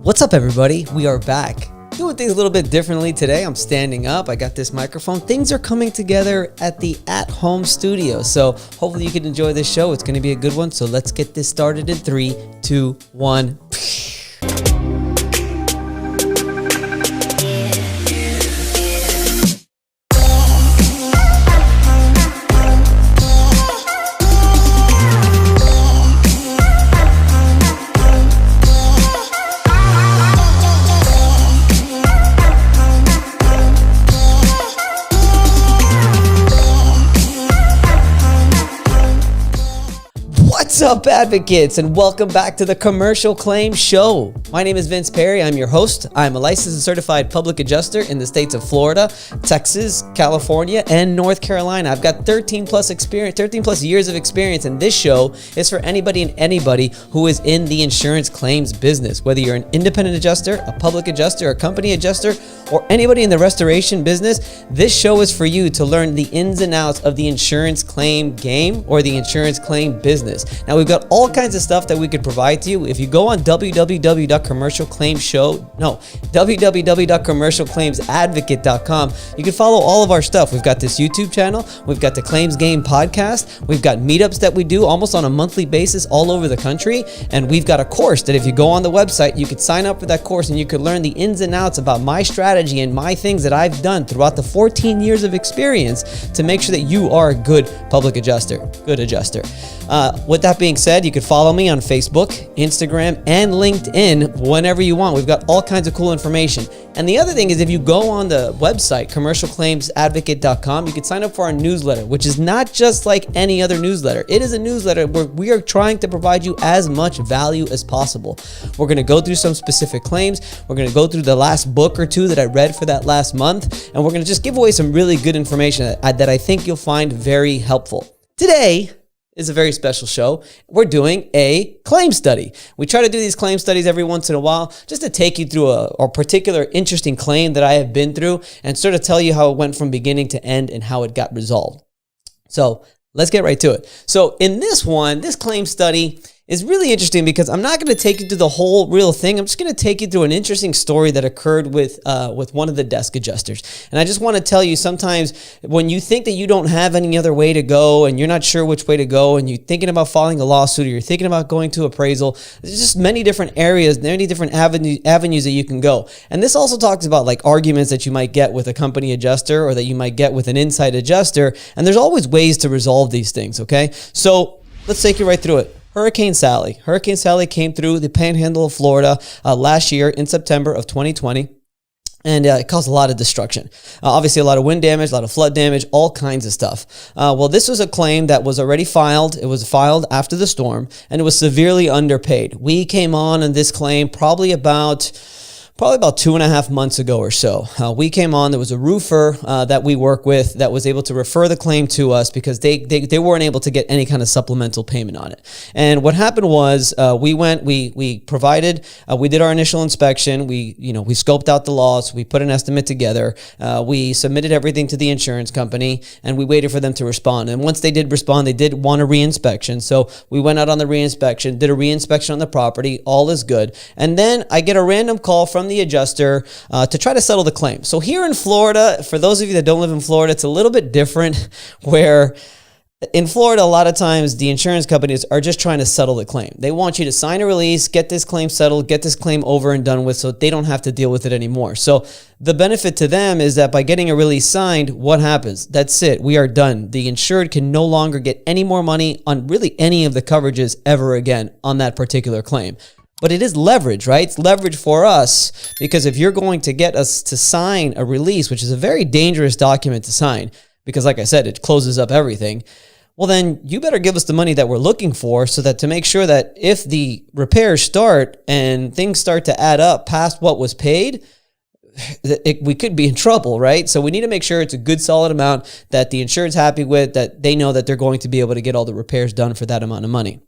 What's up, everybody? We are back. Doing things a little bit differently today. I'm standing up. I got this microphone. Things are coming together at the at-home studio. So hopefully you can enjoy this show. It's going to be a good one. So let's get this started in 3, 2, 1. What's up, advocates, and welcome back to the Commercial Claims Show. My name is Vince Perry. I'm your host. I'm a licensed and certified public adjuster in the states of Florida, Texas, California, and North Carolina. I've got 13 plus years of experience, and this show is for anybody who is in the insurance claims business. Whether you're an independent adjuster, a public adjuster, a company adjuster, or anybody in the restoration business, this show is for you to learn the ins and outs of the insurance claim game or the insurance claim business. Now, we've got all kinds of stuff that we could provide to you. If you go on www.commercialclaimsadvocate.com, you can follow all of our stuff. We've got this YouTube channel. We've got the Claims Game podcast. We've got meetups that we do almost on a monthly basis all over the country. And we've got a course that if you go on the website, you could sign up for that course and you could learn the ins and outs about my strategy and my things that I've done throughout the 14 years of experience to make sure that you are a good public adjuster, With that being said, you could follow me on Facebook, Instagram, and LinkedIn whenever you want. We've got all kinds of cool information. And the other thing is, if you go on the website, commercialclaimsadvocate.com, you can sign up for our newsletter, which is not just like any other newsletter. It is a newsletter where we are trying to provide you as much value as possible. We're going to go through some specific claims. We're going to go through the last book or two that I read for that last month. And we're going to just give away some really good information that I think you'll find very helpful. Today is a very special show. We're doing a claim study. We try to do these claim studies every once in a while just to take you through a particular interesting claim that I have been through and sort of tell you how it went from beginning to end and how it got resolved. So let's get right to it. So in this claim study is really interesting because I'm not going to take you through the whole real thing. I'm just going to take you through an interesting story that occurred with one of the desk adjusters. And I just want to tell you, sometimes when you think that you don't have any other way to go and you're not sure which way to go and you're thinking about filing a lawsuit or you're thinking about going to appraisal, there's just many different areas, many different avenues that you can go. And this also talks about like arguments that you might get with a company adjuster or that you might get with an inside adjuster. And there's always ways to resolve these things, okay? So let's take you right through it. Hurricane Sally came through the panhandle of Florida last year in September of 2020. And it caused a lot of destruction. Obviously, a lot of wind damage, a lot of flood damage, all kinds of stuff. Well, this was a claim that was already filed. It was filed after the storm, and it was severely underpaid. We came on this claim probably about 2.5 months ago or so. We came on, there was a roofer that we work with that was able to refer the claim to us because they weren't able to get any kind of supplemental payment on it. And what happened was we did our initial inspection. We scoped out the loss. We put an estimate together. We submitted everything to the insurance company and we waited for them to respond. And once they did respond, they did want a reinspection. So we went out on the reinspection, did a reinspection on the property. All is good. And then I get a random call from the adjuster to try to settle the claim. So here in Florida, for those of you that don't live in Florida, it's a little bit different where in Florida, a lot of times the insurance companies are just trying to settle the claim. They want you to sign a release, get this claim settled, get this claim over and done with so they don't have to deal with it anymore. So the benefit to them is that by getting a release signed, what happens? That's it. We are done. The insured can no longer get any more money on really any of the coverages ever again on that particular claim. But it is leverage, right? It's leverage for us because if you're going to get us to sign a release, which is a very dangerous document to sign, because like I said, it closes up everything, well then you better give us the money that we're looking for so that to make sure that if the repairs start and things start to add up past what was paid, we could be in trouble, right? So we need to make sure it's a good solid amount that the insured's happy with, that they know that they're going to be able to get all the repairs done for that amount of money.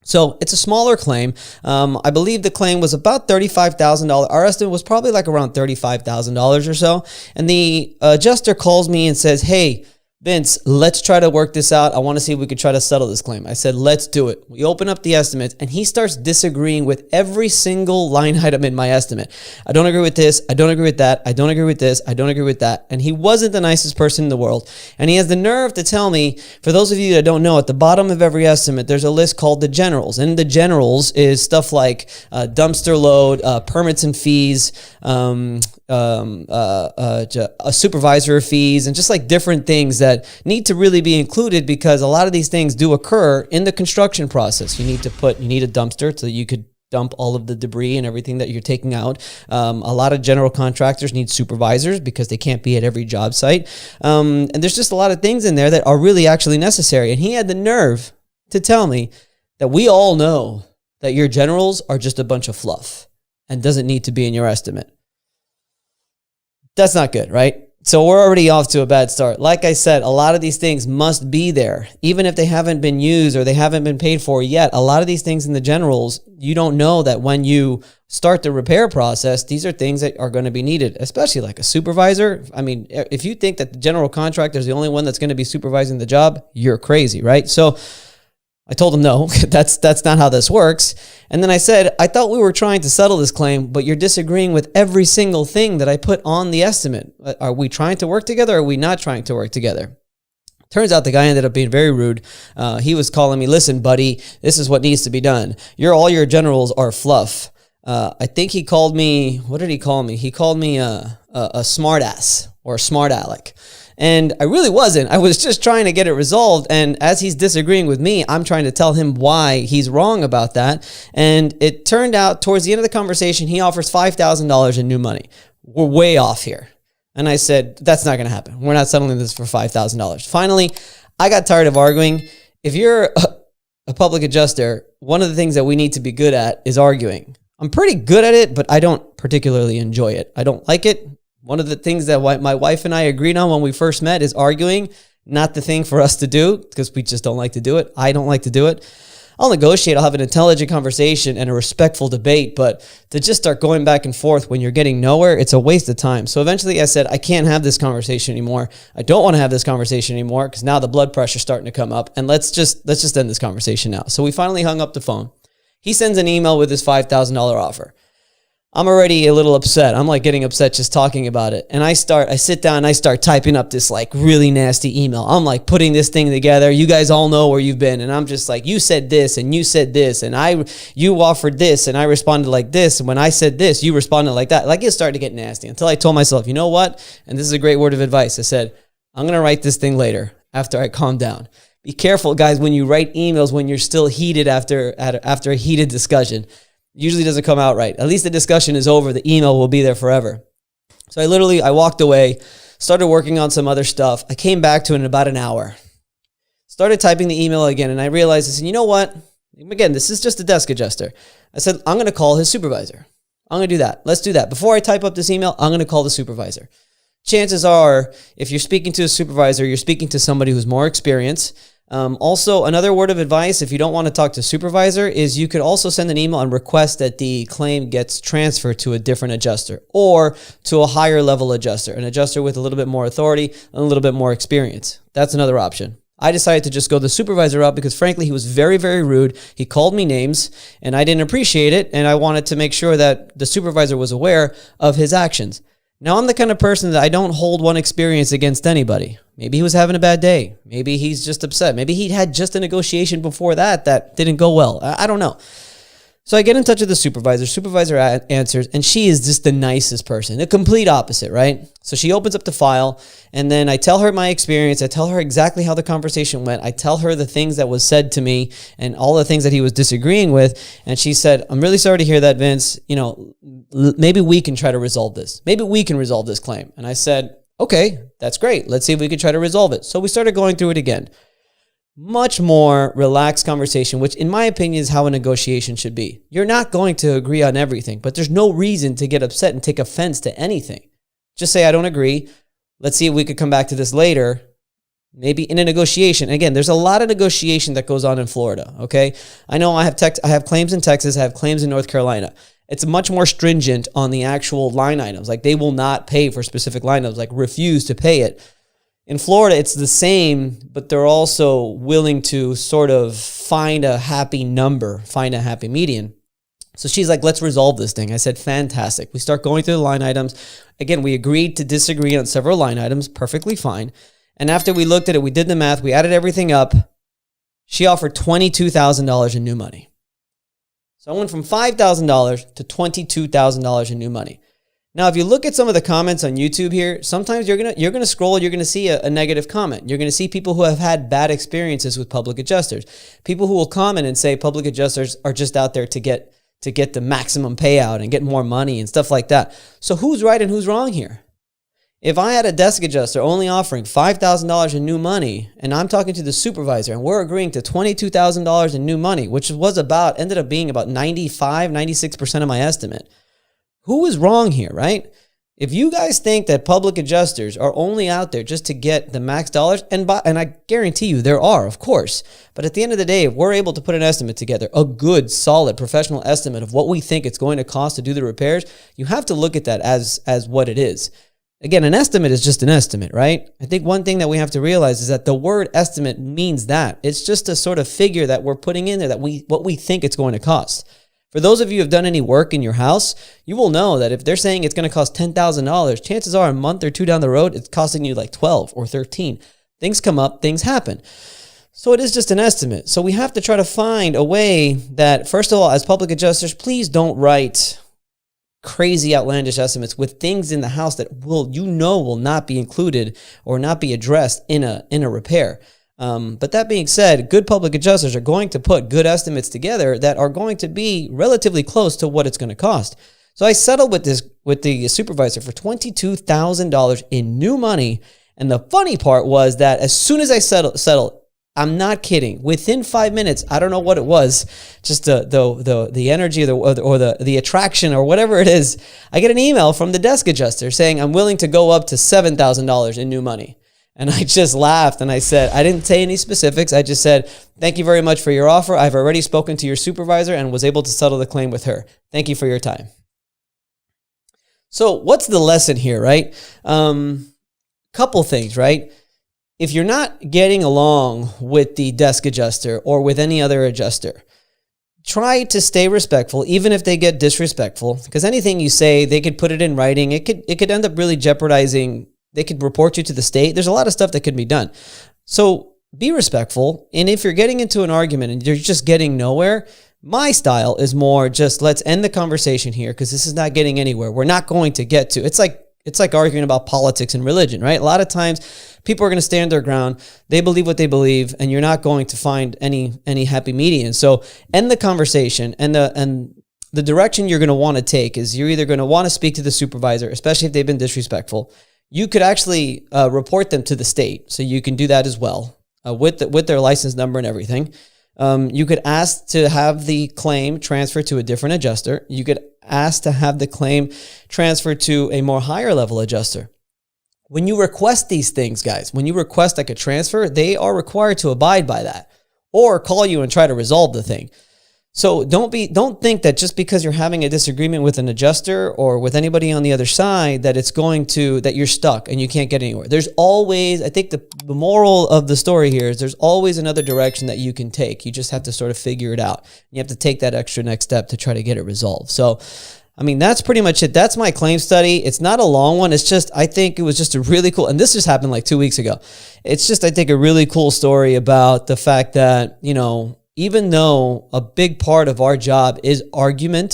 So it's a smaller claim. I believe the claim was about $35,000. Our estimate was probably like around $35,000 or so. And the adjuster calls me and says, hey, Vince, let's try to work this out. I want to see if we could try to settle this claim. I said, let's do it. We open up the estimates and he starts disagreeing with every single line item in my estimate. I don't agree with this. I don't agree with that. I don't agree with this. I don't agree with that. And he wasn't the nicest person in the world. And he has the nerve to tell me, for those of you that don't know, at the bottom of every estimate, there's a list called the generals. And the generals is stuff like dumpster load, permits and fees, a supervisor fees, and just like different things that need to really be included, because a lot of these things do occur in the construction process. You need a dumpster so that you could dump all of the debris and everything that you're taking out. A lot of general contractors need supervisors because they can't be at every job site. And there's just a lot of things in there that are really actually necessary. And he had the nerve to tell me that we all know that your generals are just a bunch of fluff and doesn't need to be in your estimate. That's not good, right? So we're already off to a bad start. Like I said, a lot of these things must be there. Even if they haven't been used or they haven't been paid for yet, a lot of these things in the generals, you don't know that when you start the repair process, these are things that are going to be needed, especially like a supervisor. I mean, if you think that the general contractor is the only one that's going to be supervising the job, you're crazy, right? So I told him, no, that's not how this works. And then I said, I thought we were trying to settle this claim, but you're disagreeing with every single thing that I put on the estimate. Are we trying to work together or are we not trying to work together? Turns out the guy ended up being very rude. He was calling me, listen, buddy, this is what needs to be done. All your generals are fluff. I think he called me, what did he call me? He called me a smart ass or a smart aleck. And I really wasn't. I was just trying to get it resolved. And as he's disagreeing with me, I'm trying to tell him why he's wrong about that. And it turned out towards the end of the conversation, he offers $5,000 in new money. We're way off here. And I said, that's not going to happen. We're not settling this for $5,000. Finally, I got tired of arguing. If you're a public adjuster, one of the things that we need to be good at is arguing. I'm pretty good at it, but I don't particularly enjoy it. I don't like it. One of the things that my wife and I agreed on when we first met is arguing, not the thing for us to do because we just don't like to do it. I don't like to do it. I'll negotiate. I'll have an intelligent conversation and a respectful debate, but to just start going back and forth when you're getting nowhere, it's a waste of time. So eventually I said, I can't have this conversation anymore. I don't want to have this conversation anymore because now the blood pressure's starting to come up, and let's just end this conversation now. So we finally hung up the phone. He sends an email with his $5,000 offer. I'm already a little upset. I'm like getting upset just talking about it. And I sit down and I start typing up this like really nasty email. I'm like putting this thing together. You guys all know where you've been. And I'm just like, you said this and you said this and you offered this and I responded like this. And when I said this, you responded like that. Like it started to get nasty until I told myself, you know what? And this is a great word of advice. I said, I'm going to write this thing later after I calm down. Be careful, guys, when you write emails when you're still heated after a heated discussion. Usually doesn't come out right. At least the discussion is over. The email will be there forever. So I walked away, started working on some other stuff. I came back to it in about an hour. Started typing the email again, and I realized, I said, you know what? Again, this is just a desk adjuster. I said, I'm going to call his supervisor. I'm going to do that. Let's do that. Before I type up this email, I'm going to call the supervisor. Chances are, if you're speaking to a supervisor, you're speaking to somebody who's more experienced. Also, another word of advice, if you don't want to talk to a supervisor, is you could also send an email and request that the claim gets transferred to a different adjuster or to a higher level adjuster, an adjuster with a little bit more authority and a little bit more experience. That's another option. I decided to just go the supervisor route because frankly, he was very, very rude. He called me names and I didn't appreciate it. And I wanted to make sure that the supervisor was aware of his actions. Now, I'm the kind of person that I don't hold one experience against anybody. Maybe he was having a bad day. Maybe he's just upset. Maybe he had just a negotiation before that didn't go well. I don't know. So I get in touch with the supervisor. Supervisor answers, and she is just the nicest person. The complete opposite, right? So she opens up the file, and then I tell her my experience. I tell her exactly how the conversation went. I tell her the things that was said to me and all the things that he was disagreeing with. And she said, I'm really sorry to hear that, Vince. Maybe we can try to resolve this. Maybe we can resolve this claim. And I said, okay, that's great. Let's see if we can try to resolve it. So we started going through it again. Much more relaxed conversation, which in my opinion is how a negotiation should be. You're not going to agree on everything, but there's no reason to get upset and take offense to anything. Just say, I don't agree. Let's see if we could come back to this later. Maybe in a negotiation. Again, there's a lot of negotiation that goes on in Florida, okay? I know I have claims in Texas, I have claims in North Carolina. It's much more stringent on the actual line items. Like they will not pay for specific line items, like refuse to pay it. In Florida, it's the same, but they're also willing to sort of find a happy number, find a happy median. So she's like, let's resolve this thing. I said, fantastic. We start going through the line items. Again, we agreed to disagree on several line items, perfectly fine. And after we looked at it, we did the math, we added everything up. She offered $22,000 in new money. So I went from $5,000 to $22,000 in new money. Now, if you look at some of the comments on YouTube here, sometimes you're gonna scroll, you're gonna see a negative comment. You're gonna see people who have had bad experiences with public adjusters. People who will comment and say public adjusters are just out there to get the maximum payout and get more money and stuff like that. So who's right and who's wrong here? If I had a desk adjuster only offering $5,000 in new money, and I'm talking to the supervisor and we're agreeing to $22,000 in new money, which ended up being about 96% of my estimate. Who is wrong here, right? If you guys think that public adjusters are only out there just to get the max dollars, and I guarantee you there are, of course, but at the end of the day, if we're able to put an estimate together, a good, solid, professional estimate of what we think it's going to cost to do the repairs, you have to look at that as what it is. Again, an estimate is just an estimate, right? I think one thing that we have to realize is that the word estimate means that. It's just a sort of figure that we're putting in there that what we think it's going to cost. For those of you who have done any work in your house, you will know that if they're saying it's going to cost $10,000, chances are a month or two down the road, it's costing you like 12 or 13. Things come up, things happen. So it is just an estimate. So we have to try to find a way that, first of all, as public adjusters, please don't write crazy outlandish estimates with things in the house that will not be included or not be addressed in a repair. But that being said, good public adjusters are going to put good estimates together that are going to be relatively close to what it's going to cost. So I settled with the supervisor for $22,000 in new money. And the funny part was that as soon as I settled, I'm not kidding, within 5 minutes, I don't know what it was, just the energy or the attraction or whatever it is, I get an email from the desk adjuster saying I'm willing to go up to $7,000 in new money. And I just laughed and I said, I didn't say any specifics. I just said, thank you very much for your offer. I've already spoken to your supervisor and was able to settle the claim with her. Thank you for your time. So what's the lesson here, right? Couple things, right? If you're not getting along with the desk adjuster or with any other adjuster, try to stay respectful, even if they get disrespectful, because anything you say, they could put it in writing. It could end up really jeopardizing. They could report you to the state. There's a lot of stuff that could be done. So be respectful. And if you're getting into an argument and you're just getting nowhere, my style is more just let's end the conversation here because this is not getting anywhere. We're not going to get to. It's like arguing about politics and religion, right? A lot of times people are going to stand their ground. They believe what they believe, and you're not going to find any happy median. So end the conversation, and the direction you're going to want to take is you're either going to want to speak to the supervisor, especially if they've been disrespectful. You could actually report them to the state, so you can do that as well with their license number and everything. You could ask to have the claim transferred to a different adjuster. You could ask to have the claim transferred to a more higher level adjuster. When you request these things, guys, when you request like a transfer, they are required to abide by that or call you and try to resolve the thing. So don't think that just because you're having a disagreement with an adjuster or with anybody on the other side that that you're stuck and you can't get anywhere. There's always, I think the moral of the story here is there's always another direction that you can take. You just have to sort of figure it out. You have to take that extra next step to try to get it resolved. So, I mean, that's pretty much it. That's my claim study. It's not a long one. It's just, I think it was just a really cool, and this just happened like 2 weeks ago. It's just, I think, a really cool story about the fact that, even though a big part of our job is arguing,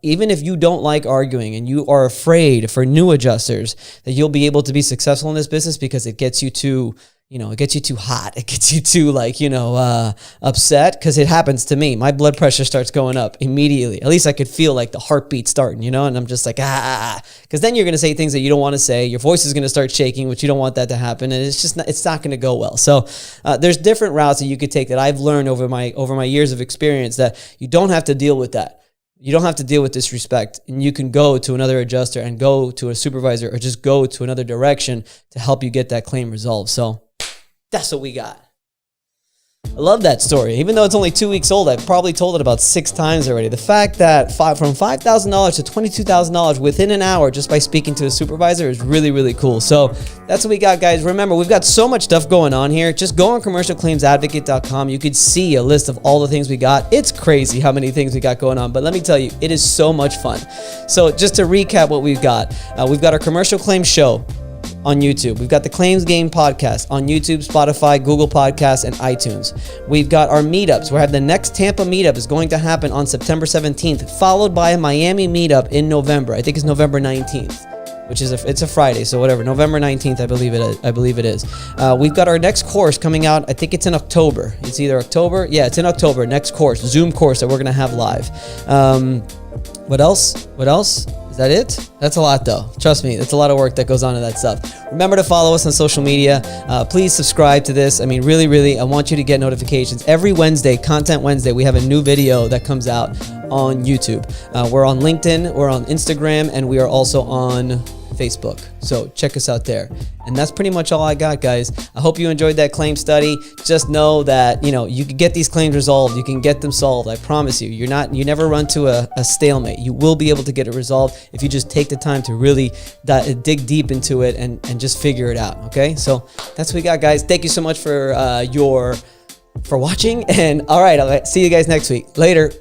even if you don't like arguing and you are afraid for new adjusters that you'll be able to be successful in this business because it gets you too hot. It gets you too upset, because it happens to me. My blood pressure starts going up immediately. At least I could feel like the heartbeat starting, and I'm just like, because then you're going to say things that you don't want to say. Your voice is going to start shaking, which you don't want that to happen. And it's not going to go well. So there's different routes that you could take that I've learned over my years of experience that you don't have to deal with that. You don't have to deal with disrespect, and you can go to another adjuster and go to a supervisor or just go to another direction to help you get that claim resolved. So that's what we got. I love that story. Even though it's only 2 weeks old, I've probably told it about 6 times already. The fact that from $5,000 to $22,000 within an hour just by speaking to a supervisor is really, really cool. So that's what we got, guys. Remember, we've got so much stuff going on here. Just go on commercialclaimsadvocate.com. You could see a list of all the things we got. It's crazy how many things we got going on, but let me tell you, it is so much fun. So just to recap what we've got our commercial claims show on YouTube. We've got the Claims Game podcast on YouTube, Spotify, Google Podcasts, and iTunes. We've got our meetups. We have the next Tampa meetup is going to happen on September 17th, followed by a Miami meetup in November. I think it's November 19th, which is it's a Friday, so whatever. November 19th, I believe it is. We've got our next course coming out. I think it's in October. It's either October. Yeah, it's in October. Next course, Zoom course that we're gonna have live. What else? Is that it? That's a lot though. Trust me, it's a lot of work that goes on to that stuff. Remember to follow us on social media. Please subscribe to this. I mean, really, I want you to get notifications. Every Wednesday, Content Wednesday, we have a new video that comes out on YouTube. We're on LinkedIn, we're on Instagram, and we are also on Facebook. So check us out there. And that's pretty much all I got, guys. I hope you enjoyed that claim study. Just know that, you can get these claims resolved. You can get them solved. I promise you. You never run to a stalemate. You will be able to get it resolved if you just take the time to really dig deep into it and just figure it out. Okay? So that's what we got, guys. Thank you so much for watching. And all right, I'll see you guys next week. Later.